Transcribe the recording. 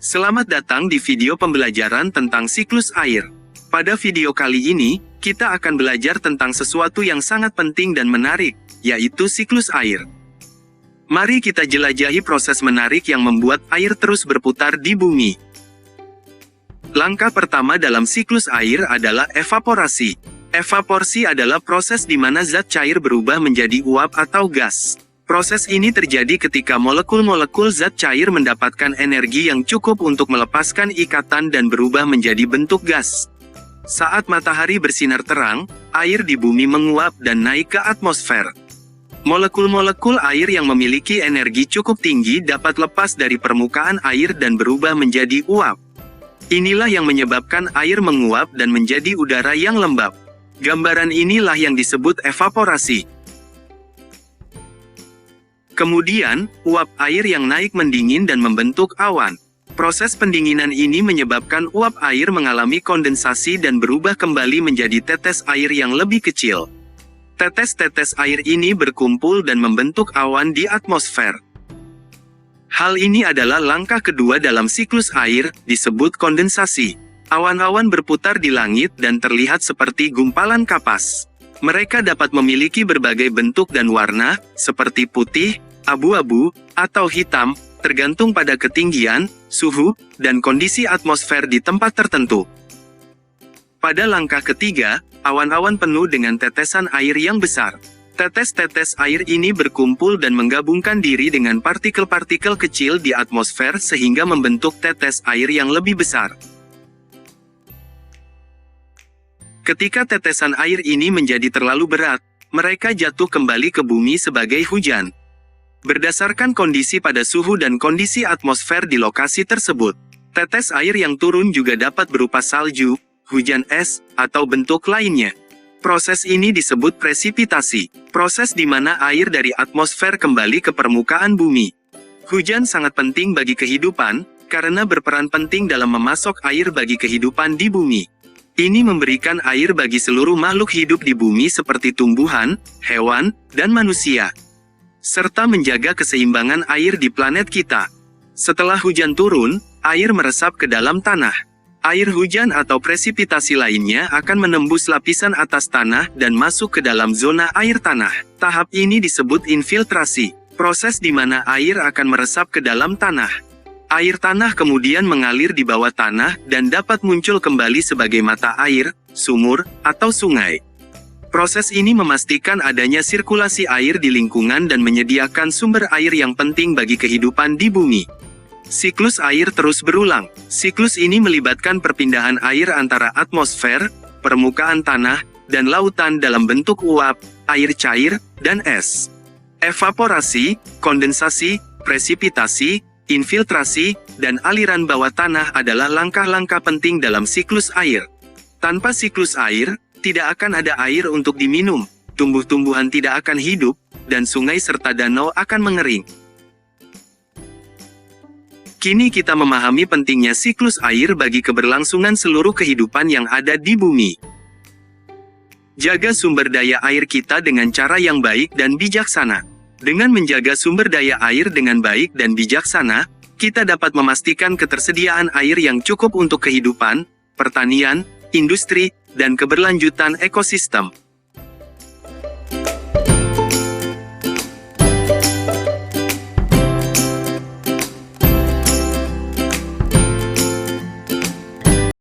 Selamat datang di video pembelajaran tentang siklus air. Pada video kali ini, kita akan belajar tentang sesuatu yang sangat penting dan menarik, yaitu siklus air. Mari kita jelajahi proses menarik yang membuat air terus berputar di bumi. Langkah pertama dalam siklus air adalah evaporasi. Evaporasi adalah proses di mana zat cair berubah menjadi uap atau gas. Proses ini terjadi ketika molekul-molekul zat cair mendapatkan energi yang cukup untuk melepaskan ikatan dan berubah menjadi bentuk gas. Saat matahari bersinar terang, air di bumi menguap dan naik ke atmosfer. Molekul-molekul air yang memiliki energi cukup tinggi dapat lepas dari permukaan air dan berubah menjadi uap. Inilah yang menyebabkan air menguap dan menjadi udara yang lembab. Gambaran inilah yang disebut evaporasi. Kemudian, uap air yang naik mendingin dan membentuk awan. Proses pendinginan ini menyebabkan uap air mengalami kondensasi dan berubah kembali menjadi tetes air yang lebih kecil. Tetes-tetes air ini berkumpul dan membentuk awan di atmosfer. Hal ini adalah langkah kedua dalam siklus air, disebut kondensasi. Awan-awan berputar di langit dan terlihat seperti gumpalan kapas. Mereka dapat memiliki berbagai bentuk dan warna, seperti putih, abu-abu, atau hitam, tergantung pada ketinggian, suhu, dan kondisi atmosfer di tempat tertentu. Pada langkah ketiga, awan-awan penuh dengan tetesan air yang besar. Tetes-tetes air ini berkumpul dan menggabungkan diri dengan partikel-partikel kecil di atmosfer sehingga membentuk tetes air yang lebih besar. Ketika tetesan air ini menjadi terlalu berat, mereka jatuh kembali ke bumi sebagai hujan. Berdasarkan kondisi pada suhu dan kondisi atmosfer di lokasi tersebut, tetes air yang turun juga dapat berupa salju, hujan es, atau bentuk lainnya. Proses ini disebut presipitasi, proses di mana air dari atmosfer kembali ke permukaan bumi. Hujan sangat penting bagi kehidupan, karena berperan penting dalam memasok air bagi kehidupan di bumi. Ini memberikan air bagi seluruh makhluk hidup di bumi seperti tumbuhan, hewan, dan manusia, serta menjaga keseimbangan air di planet kita. Setelah hujan turun, air meresap ke dalam tanah. Air hujan atau presipitasi lainnya akan menembus lapisan atas tanah dan masuk ke dalam zona air tanah. Tahap ini disebut infiltrasi, proses di mana air akan meresap ke dalam tanah. Air tanah kemudian mengalir di bawah tanah dan dapat muncul kembali sebagai mata air, sumur, atau sungai. Proses ini memastikan adanya sirkulasi air di lingkungan dan menyediakan sumber air yang penting bagi kehidupan di bumi. Siklus air terus berulang. Siklus ini melibatkan perpindahan air antara atmosfer, permukaan tanah, dan lautan dalam bentuk uap, air cair, dan es. Evaporasi, kondensasi, presipitasi, infiltrasi, dan aliran bawah tanah adalah langkah-langkah penting dalam siklus air. Tanpa siklus air, tidak akan ada air untuk diminum, tumbuh-tumbuhan tidak akan hidup, dan sungai serta danau akan mengering. Kini kita memahami pentingnya siklus air bagi keberlangsungan seluruh kehidupan yang ada di bumi. Jaga sumber daya air kita dengan cara yang baik dan bijaksana. Dengan menjaga sumber daya air dengan baik dan bijaksana, kita dapat memastikan ketersediaan air yang cukup untuk kehidupan, pertanian, industri, dan keberlanjutan ekosistem.